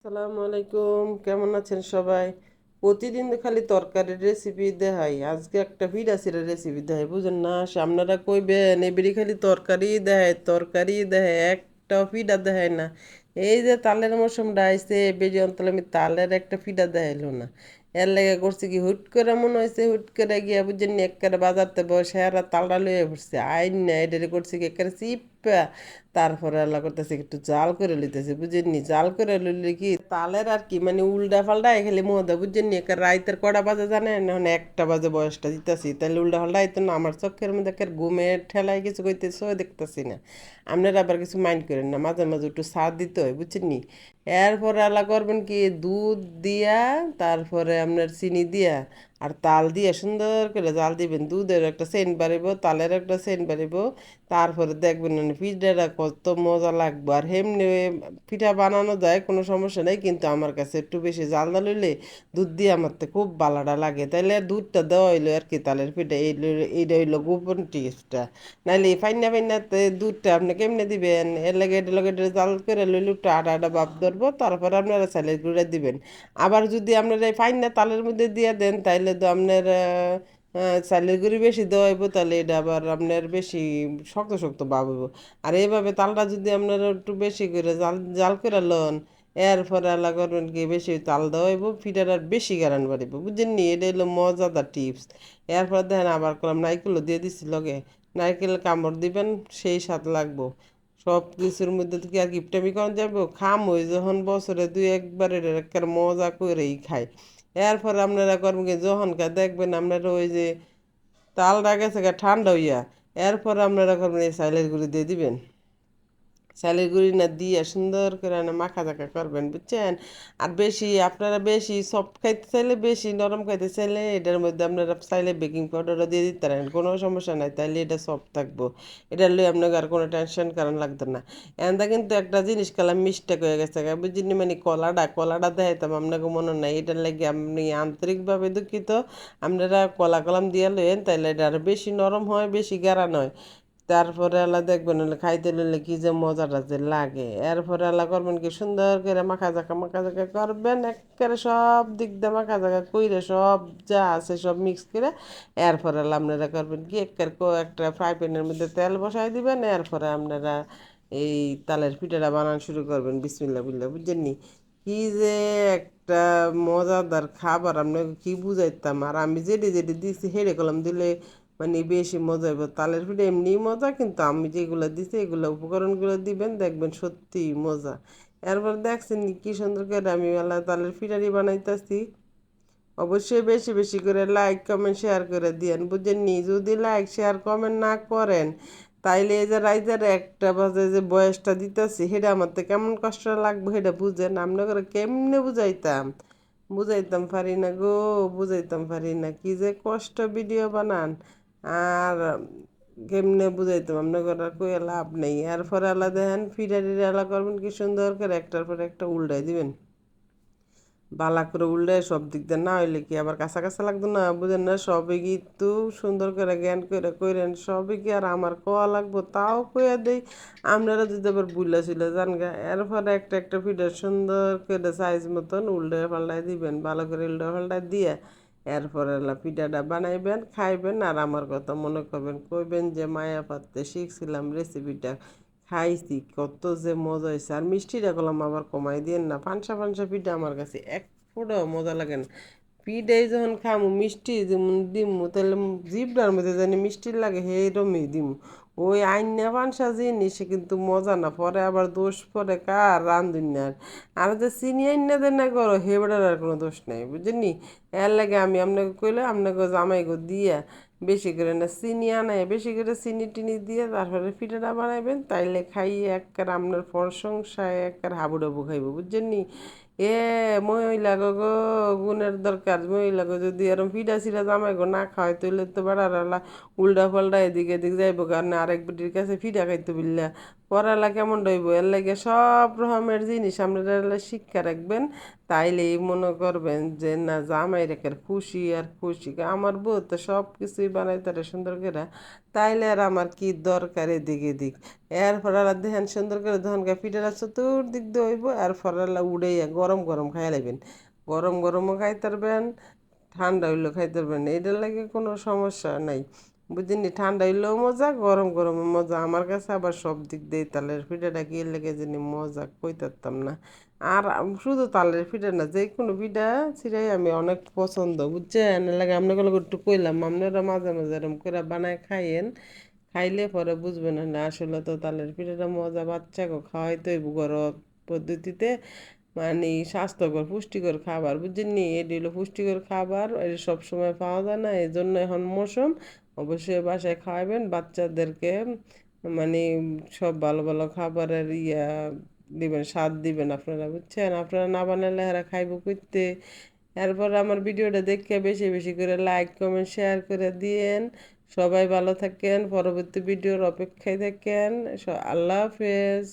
আসসালামু আলাইকুম, কেমন আছেন সবাই? প্রতিদিন তো খালি তরকারির রেসিপি দেখাই, আজকে একটা পিঠাসিরের রেসিপি দেখাই, বুঝেন না? আপনারা কইবেন এবারে খালি তরকারি দেখায়, একটাও পিঠা দেখায় না। এই যে তালের মৌসুমটা আইছে, বেজি অন্তলে আমি তালের একটা পিঠা দেখাইলো না। এর লেগে করছে কি, হুট করে মনে হয়েছে, হুট করে গিয়া বুঝেন নি একেবারে বাজারতে বসে আর তালটা লইয়া পড়ছে, আইন না এটারে করছে কি একেবারে চিপা। তারপরে আল্লাহ করতেছে একটু জাল করে লইতেছে, বুঝেননি? জাল করে লইলে কি তালের আর কি মানে উল্টা পাল্টা খেলে মহদা, বুঝেননি? একে রাইতের কটা বাজে জানেন? এখন 1টা বাজে বয়সটা দিতেছি, তাহলে উল্টা পাল্টা আইতো না। আমার চোখের মধ্যে একের ঘুমের ঠেলায় কিছু কইতেছে দেখতেছি না। আপনারা আবার কিছু মাইন্ড করেন না, মাঝে মাঝে একটু সার দিতে হয়, বুঝছেননি? এরপরে আল্লাহ করবেন কি, দুধ দিয়া, তারপরে আপনার চিনি দিয়া আর তাল দিয়ে সুন্দর করে জাল দিবেন। দুধের একটা সেন্ট বাড়িব, তালের একটা সেন্ট বাড়িব। তারপরে দেখবেন না পিঠাটা কত মজা লাগবে। আর এমনি পিঠা বানানো যায়, কোনো সমস্যা নেই, কিন্তু আমার কাছে একটু বেশি জাল জাল হইলে দুধ দিয়ে আমার তো খুব ভালোটা লাগে, তাইলে দুধটা দেওয়া হইলো আর কি। তালের পিঠা এইটা হইলো গোপন টিপসটা। নাইলে এই ফাইনা ফাইনাতে দুধটা আপনি কেমনে দিবেন? এর লাগে জাল করে লইলে একটু আটা আটা ভাব ধরবো, তারপরে আপনারা চালের গুঁড়া দিবেন। আবার যদি আপনারা এই ফাইনা তালের মধ্যে দিয়ে দেন, তাইলে তো আপনার চালের গুঁড়ি বেশি দেওয়া হইব, তাহলে এটা আবার আপনার বেশি শক্ত শক্ত ভাব হইব। আর এইভাবে তালটা যদি আপনারা একটু বেশি করে জাল জাল করে লন, এরপরে আল্লাহ করবেন কি, বেশি তাল দেওয়া হইব, পিঠার আর বেশি গারান বাড়িব, বুঝছেন নি? এটা হলো মজাদার টিপস। এরপর দেখেন আবার করলাম নারকেলও দিয়ে দিছি লগে। নারকেল কামড় দিবেন, সেই স্বাদ লাগবো। সব কিছুর মধ্যে থেকে আর গিফটামি করা যাবো, খাম ওই যখন বছরে দুই একবার এটা একটা মজা করেই খাই। এরপরে আপনারা করবেন কি, যখনকার দেখবেন আপনারা ওই যে তালটা গেছে গা ঠান্ডা হইয়া, এরপরে আপনারা করবেন এই চাইলের গুঁড়ি দিয়ে দিবেন। চালের গুঁড়ি না দিয়ে সুন্দর করে না মাখা জাখা করবেন, বুঝছেন? আর বেশি আপনারা বেশি সফট খাইতে চাইলে, বেশি নরম খাইতে চাইলে এটার মধ্যে আপনারা চাইলে বেকিং পাউডারও দিয়ে দিতে পারেন, কোনো সমস্যা নাই, তাইলে এটা সফট থাকবো। এটা লই আপনাকে আর কোনো টেনশন কারণ লাগতো না। এন্দা কিন্তু একটা জিনিস কালাম মিস্টেক হয়ে গেছে, বুঝিনি? মানে কলাটা দেখাইতাম আপনাকে মনে নাই, এটার লাগে আপনি আন্তরিকভাবে দুঃখিত। আপনারা কলা কলাম দিয়ে লইয়েন, তাইলে এটা আরও বেশি নরম হয়, বেশি গাঢ় হয়। তারপরে আল্লাহ দেখবেন হলে খাইতে লইলে কি যে মজাটা যে লাগে। এরপরে আল্লাহ করবেন কি, সুন্দর করে মাখা জাখা করবেন, একেবারে সব দিক দিয়ে মাখা জাখা কইরে সব যা আছে সব মিক্স করে। এরপরে আল্লাহ আপনারা করবেন কি, একটা ফ্রাই প্যানের মধ্যে তেল বসাই দিবেন। এরপরে আপনারা এই তালের পিঠাটা বানানো শুরু করবেন, বিসমিল্লা বিল্লা, বুঝছেন নি? কি যে একটা মজাদার খাবার, আপনাকে কি বুঝাইতাম। আর আমি যেটি যেটি দিছি হেঁড়ে কলম দিলে মানে বেশি মজা হবে। তালের পিঠা এমনি মজা, কিন্তু আমি যেগুলো দিছি এগুলো উপকরণগুলো দিবেন, দেখবেন সত্যি মজা। এরপর দেখছেন কি সুন্দর করে আমি আল্লাহ তালের পিঠারি বানাইতেছি। অবশ্যই বেশি বেশি করে লাইক কমেন্ট শেয়ার করে দিয়েন, বুঝেননি? যদি লাইক শেয়ার কমেন্ট না করেন, তাইলে এই যে রাইজার 1টা বাজে যে বয়সটা দিতেছি, সেটা আমার তো কেমন কষ্ট লাগবে সেটা বুঝেন। আপনাকে কেমনে বুঝাইতাম পারি না গো, বুঝাইতাম পারি না কি যে কষ্ট ভিডিও বানান। আর কেমনে বুঝাইতাম আপনাকে, আর কইয়া লাভ নেই। এরপরে আলাদা দেখেন ফিরারি আলা করবেন কি সুন্দর করে, একটার পর একটা উল্টাই দিবেন। বালা করে উল্টে সব দিক দিয়ে না হইলে কি আবার কাঁচা কাঁচা লাগতো না, বুঝেন না? সবই কিন্তু সুন্দর করে জ্ঞান করে কইরেন, সবই কি আর আমার কোয়া লাগবো? তাও কইয়া দেই, আপনারা যদি আবার বুইলা ছিল জান গা। এরপরে একটা একটা পিঠা সুন্দর করে সাইজ মতন উল্টে পাল্টাই দিবেন, ভালো করে উল্টে পাল্টাই দিয়ে এরপরে পিঠাটা বানাইবেন, খাইবেন। আর আমার কথা মনে করবেন, কইবেন যে মায়া পাত্রে শিখছিলাম রেসিপিটা, খাইছি কত যে মজা হয়েছে। আর মিষ্টিটা করলাম আবার কমাই দিয়েন না, পানসা পানসা পিঠা আমার কাছে এক ফোঁটাও মজা লাগে না। পিঠাই যখন খামু মিষ্টি যেমন দিমু, তাহলে জিভটার মধ্যে জানি মিষ্টি লাগে সেইরকমই দিমু। ওই আইনা পানসা জিনিসে কিন্তু মজা না, পরে আবার দোষ পরে কার রান্ধুনার। আর যে চিনি আইনা দেন না করো, হেবেটার আর কোনো দোষ নাই, বুঝলি? এর লাগে আমি আপনাকে কইলে আপনাকে জামাই গো দিয়া বেশি করে না চিনি আনায়, বেশি করে চিনি টিনি দিয়ে তারপরে পিঠাটা বানাইবেন, তাইলে খাইয়ে একবার আপনার প্রশংসায় একবার হাবুডাবু খাইব, বুঝছেন নি? এ মহিলা গো গো, গুণের দরকার। মহিলা গো যদি এরম পিঠা ছিটা জামাই গো না খাওয়াই, তাইলে তো বেড়ারালা উল্টা পাল্টা এদিক এদিক যাইব, কারণ আরেক বেটির কাছে পিঠা খাইতে বললা পড়ালা কেমন রইব এর লাগে সব রকমের জিনিস আপনারা শিক্ষা রাখবেন, তাইলেই মনে করবেন যে না জামাই রেখে খুশি আর খুশি। আমার বউ তো সব কিছুই বানাইতারে সুন্দর করে, তাইলে আর আমার কি দরকার এদিক এদিক। এর ফরালা দেখেন সুন্দর করে যখন পিঠাটা চতুর্দিক দিয়ে হইব আর ফরালা উড়াইয়া গরম গরম খাই লাইবেন, গরম গরমও খাইতে পারবেন, ঠান্ডা হইলেও খাইতে পারবেন, এটার লাগে কোনো সমস্যা নাই। বুঝিনি, ঠান্ডা হইলেও মজা, গরম গরমও মজা। আমার কাছে আবার সব দিক দিয়ে তালের পিঠাটা কি এর লেগে জানি মজা কইতাম না। আর শুধু তালের পিঠা না, যে কোনো পিঠা ছিটাই আমি অনেক পছন্দ, বুঝছেন? এর লাগে আপনাকে একটু কইলাম আপনারা মাঝে মাঝে এরকম করে বানায় খাইয়েন, খাইলে পরে বুঝবেন না আসলে তো তালের পিঠাটা মজা। বাচ্চাকে খাওয়াইতে হইব ঘরোয়া পদ্ধতিতে, মানে স্বাস্থ্যকর পুষ্টিকর খাবার, বুঝছেননি? এটি হলো পুষ্টিকর খাবার, এটা সবসময় পাওয়া যায় না, এই জন্য এখন মৌসুম। অবশ্যই বাসায় খাওয়াবেন বাচ্চাদেরকে, মানে সব ভালো ভালো খাবারের দিবেন, স্বাদ দিবেন আপনারা, বুঝছেন? আপনারা না বানালে এরা খাইব করতে। এরপর আমার ভিডিওটা দেখে বেশি বেশি করে লাইক কমেন্ট শেয়ার করে দিয়েন। সবাই ভালো থাকেন, পরবর্তী ভিডিওর অপেক্ষায় থাকেন। আল্লাহ হাফেজ।